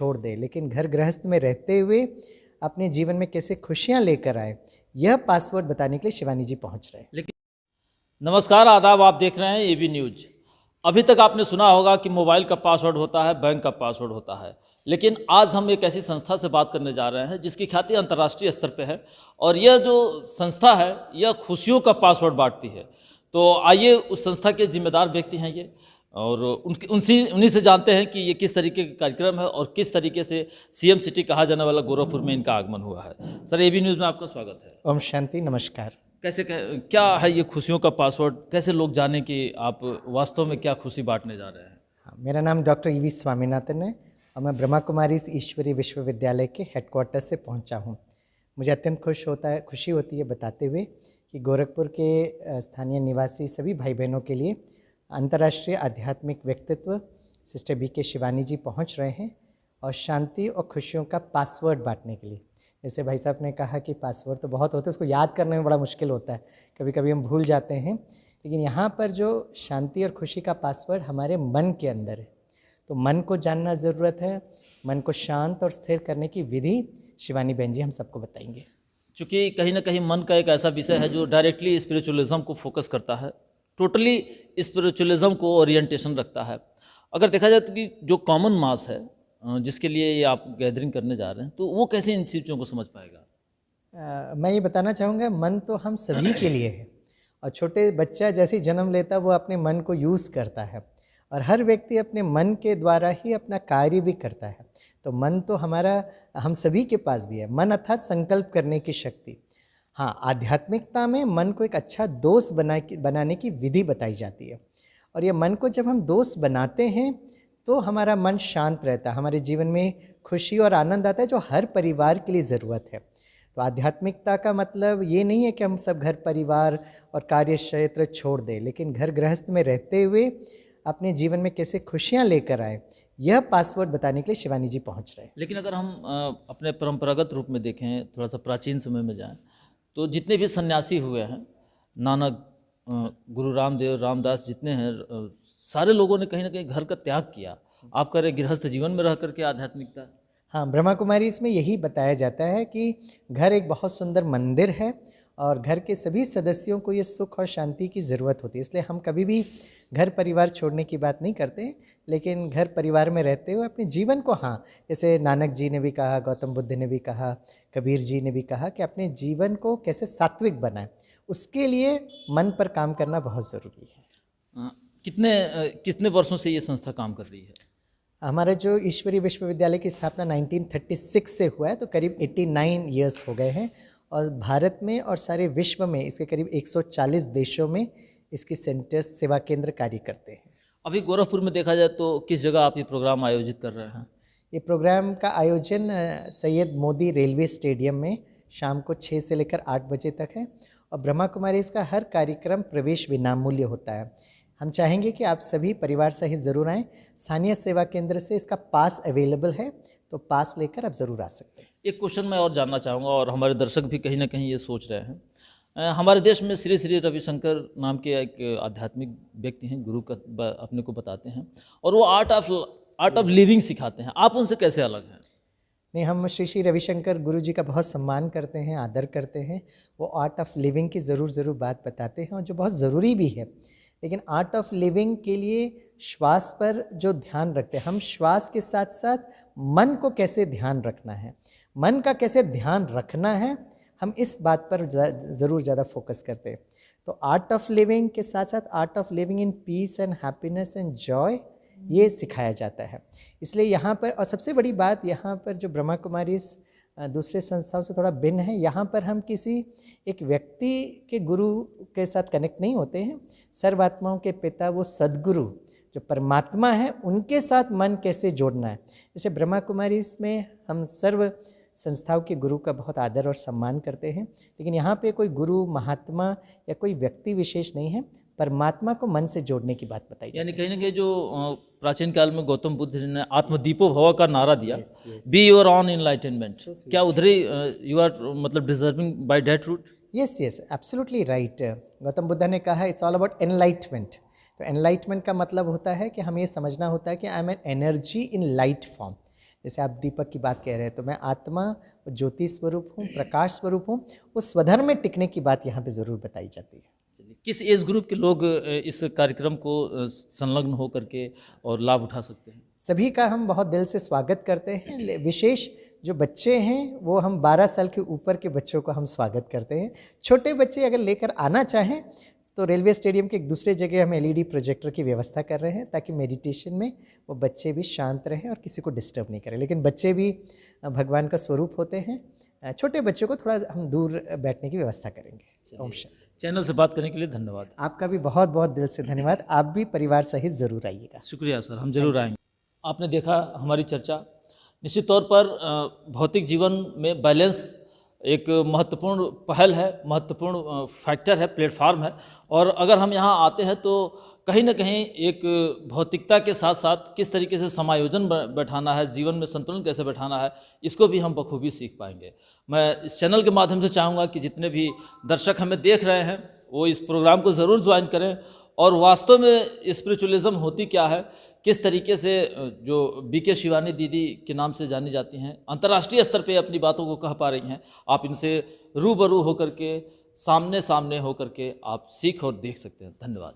छोड़ दे, लेकिन घर गृहस्थ में रहते हुए अपने जीवन में कैसे खुशियां लेकर आए, यह पासवर्ड बताने के लिए शिवानी जी पहुंच रहे हैं। लेकिन नमस्कार आदाब, आप देख रहे हैं एबी न्यूज। अभी तक आपने सुना होगा कि मोबाइल का पासवर्ड होता है, बैंक का पासवर्ड होता है, लेकिन आज हम एक ऐसी संस्था से बात करने जा रहे हैं जिसकी ख्याति अंतर्राष्ट्रीय स्तर पे है और यह जो संस्था है यह खुशियों का पासवर्ड बांटती है। तो आइए उस संस्था के जिम्मेदार व्यक्ति हैं ये, और उन्हीं से जानते हैं कि ये किस तरीके का कार्यक्रम है और किस तरीके से सीएम सिटी कहा जाने वाला गोरखपुर में इनका आगमन हुआ है। सर, एबी न्यूज़ में आपका स्वागत है। ओम शांति, नमस्कार। क्या है ये खुशियों का पासवर्ड, कैसे लोग जाने कि आप वास्तव में क्या खुशी बांटने जा रहे हैं? हाँ, मेरा नाम डॉक्टर ईवी स्वामीनाथन है और मैं ब्रह्मा कुमारी ईश्वरी विश्वविद्यालय के हेडक्वार्टर से पहुंचा हूं। मुझे अत्यंत खुशी होती है बताते हुए कि गोरखपुर के स्थानीय निवासी सभी भाई बहनों के लिए अंतर्राष्ट्रीय आध्यात्मिक व्यक्तित्व सिस्टर बी के शिवानी जी पहुंच रहे हैं और शांति और खुशियों का पासवर्ड बांटने के लिए। जैसे भाई साहब ने कहा कि पासवर्ड तो बहुत होते हैं, उसको याद करने में बड़ा मुश्किल होता है, कभी कभी हम भूल जाते हैं, लेकिन यहाँ पर जो शांति और खुशी का पासवर्ड हमारे मन के अंदर है। तो मन को जानना ज़रूरत है, मन को शांत और स्थिर करने की विधि शिवानी बहन जी हम सबको बताएंगे। चूँकि कहीं ना कहीं मन का एक ऐसा विषय है जो डायरेक्टली स्पिरिचुअलिज्म को फोकस करता है, टोटली स्पिरिचुअलिज्म को ओरिएंटेशन रखता है। अगर देखा जाए तो कि जो कॉमन मास है जिसके लिए ये आप गैदरिंग करने जा रहे हैं, तो वो कैसे इन चीज़ों को समझ पाएगा? मैं ये बताना चाहूँगा, मन तो हम सभी के लिए है और छोटे बच्चा जैसे ही जन्म लेता वो अपने मन को यूज़ करता है और हर व्यक्ति अपने मन के द्वारा ही अपना कार्य भी करता है। तो मन तो हमारा, हम सभी के पास भी है। मन अर्थात संकल्प करने की शक्ति। हाँ, आध्यात्मिकता में मन को एक अच्छा दोस्त बनाने की विधि बताई जाती है और ये मन को जब हम दोस्त बनाते हैं तो हमारा मन शांत रहता है, हमारे जीवन में खुशी और आनंद आता है, जो हर परिवार के लिए ज़रूरत है। तो आध्यात्मिकता का मतलब ये नहीं है कि हम सब घर परिवार और कार्य क्षेत्र छोड़ दें, लेकिन घर गृहस्थ में रहते हुए अपने जीवन में कैसे खुशियाँ लेकर आए, यह पासवर्ड बताने के लिए शिवानी जी पहुँच रहे हैं। लेकिन अगर हम अपने परंपरागत रूप में देखें, थोड़ा सा प्राचीन समय में जाएं, तो जितने भी सन्यासी हुए हैं, नानक, गुरु रामदेव, रामदास, जितने हैं, सारे लोगों ने कहीं ना कहीं घर का त्याग किया। आप कह रहे गृहस्थ जीवन में रह करके आध्यात्मिकता। हाँ, ब्रह्मा कुमारी इसमें यही बताया जाता है कि घर एक बहुत सुंदर मंदिर है और घर के सभी सदस्यों को ये सुख और शांति की ज़रूरत होती है। इसलिए हम कभी भी घर परिवार छोड़ने की बात नहीं करते, लेकिन घर परिवार में रहते हुए अपने जीवन को, हाँ, जैसे नानक जी ने भी कहा, गौतम बुद्ध ने भी कहा, कबीर जी ने भी कहा कि अपने जीवन को कैसे सात्विक बनाएं, उसके लिए मन पर काम करना बहुत ज़रूरी है। कितने वर्षों से ये संस्था काम कर रही है? हमारा जो ईश्वरी विश्वविद्यालय की स्थापना 1936 से हुआ है, तो करीब 89 ईयर्स हो गए हैं और भारत में और सारे विश्व में इसके करीब 140 देशों में इसकी सेंटर्स, सेवा केंद्र कार्य करते हैं। अभी गोरखपुर में देखा जाए तो किस जगह आप ये प्रोग्राम आयोजित कर रहे हैं? ये प्रोग्राम का आयोजन सैयद मोदी रेलवे स्टेडियम में शाम को 6 से लेकर 8 बजे तक है और ब्रह्मा कुमारी इसका हर कार्यक्रम प्रवेश विनामूल्य होता है। हम चाहेंगे कि आप सभी परिवार सहित ज़रूर आएँ। स्थानीय सेवा केंद्र से इसका पास अवेलेबल है, तो पास लेकर आप ज़रूर आ सकते हैं। एक क्वेश्चन मैं और जानना चाहूँगा और हमारे दर्शक भी कहीं ना कहीं ये सोच रहे हैं। हमारे देश में श्री श्री रविशंकर नाम के एक आध्यात्मिक व्यक्ति हैं, गुरु का अपने को बताते हैं, और वो आर्ट ऑफ लिविंग सिखाते हैं। आप उनसे कैसे अलग हैं? नहीं, हम श्री श्री रविशंकर गुरु जी का बहुत सम्मान करते हैं, आदर करते हैं। वो आर्ट ऑफ लिविंग की ज़रूर बात बताते हैं और जो बहुत ज़रूरी भी है। लेकिन आर्ट ऑफ लिविंग के लिए श्वास पर जो ध्यान रखते हैं, हम श्वास के साथ साथ मन को कैसे ध्यान रखना है, मन का कैसे ध्यान रखना है, हम इस बात पर ज़रूर ज़्यादा फोकस करते हैं। तो आर्ट ऑफ लिविंग के साथ साथ art of living in peace and happiness and Joy, ये सिखाया जाता है। इसलिए यहाँ पर, और सबसे बड़ी बात यहाँ पर जो ब्रह्मा कुमारी दूसरे संस्थाओं से थोड़ा भिन्न है, यहाँ पर हम किसी एक व्यक्ति के गुरु के साथ कनेक्ट नहीं होते हैं। सर्वात्माओं के पिता, वो सद्गुरु जो परमात्मा है, उनके साथ मन कैसे जोड़ना है। जैसे ब्रह्मा कुमारी में हम सर्व संस्थाओं के गुरु का बहुत आदर और सम्मान करते हैं, लेकिन यहाँ पे कोई गुरु, महात्मा या कोई व्यक्ति विशेष नहीं है, परमात्मा को मन से जोड़ने की बात बताई। यानी कहीं ना कहीं जो प्राचीन काल में गौतम बुद्ध ने आत्मदीपो भव का नारा दिया, बी योर ऑन इनलाइटनमेंट, क्या उधर ही यू आर मतलब deserving by that route? Yes, absolutely right. Gautam Buddha ने कहा इट्स ऑल अबाउट एनलाइटमेंट। तो एनलाइटमेंट का मतलब होता है कि हमें ये समझना होता है कि I am an energy in light form. जैसे आप दीपक की बात कह रहे हैं, तो मैं आत्मा, ज्योति स्वरूप हूँ, प्रकाश स्वरूप हूँ, उस स्वधर्म में टिकने की बात यहाँ पे ज़रूर बताई जाती है। किस एज ग्रुप के लोग इस कार्यक्रम को संलग्न हो करके और लाभ उठा सकते हैं? सभी का हम बहुत दिल से स्वागत करते हैं। विशेष जो बच्चे हैं वो हम 12 साल के ऊपर के बच्चों को हम स्वागत करते हैं। छोटे बच्चे अगर लेकर आना चाहें तो रेलवे स्टेडियम के एक दूसरे जगह हम LED प्रोजेक्टर की व्यवस्था कर रहे हैं, ताकि मेडिटेशन में वो बच्चे भी शांत रहें और किसी को डिस्टर्ब नहीं करें। लेकिन बच्चे भी भगवान का स्वरूप होते हैं। छोटे बच्चों को थोड़ा हम दूर बैठने की व्यवस्था करेंगे। ओम शांति। चैनल से बात करने के लिए धन्यवाद। आपका भी बहुत बहुत दिल से धन्यवाद। आप भी परिवार सहित ज़रूर आइएगा। शुक्रिया सर, हम जरूर आएंगे। आपने देखा हमारी चर्चा, निश्चित तौर पर भौतिक जीवन में बैलेंस एक महत्वपूर्ण पहल है, महत्वपूर्ण फैक्टर है, प्लेटफार्म है। और अगर हम यहाँ आते हैं तो कहीं ना कहीं एक भौतिकता के साथ साथ किस तरीके से समायोजन बैठाना है, जीवन में संतुलन कैसे बैठाना है, इसको भी हम बखूबी सीख पाएंगे। मैं इस चैनल के माध्यम से चाहूँगा कि जितने भी दर्शक हमें देख रहे हैं वो इस प्रोग्राम को ज़रूर ज्वाइन करें और वास्तव में स्पिरिचुअलिज्म होती क्या है, किस तरीके से जो BK शिवानी दीदी के नाम से जानी जाती हैं, अंतर्राष्ट्रीय स्तर पे अपनी बातों को कह पा रही हैं, आप इनसे रूबरू होकर के, सामने सामने होकर के आप सीख और देख सकते हैं। धन्यवाद।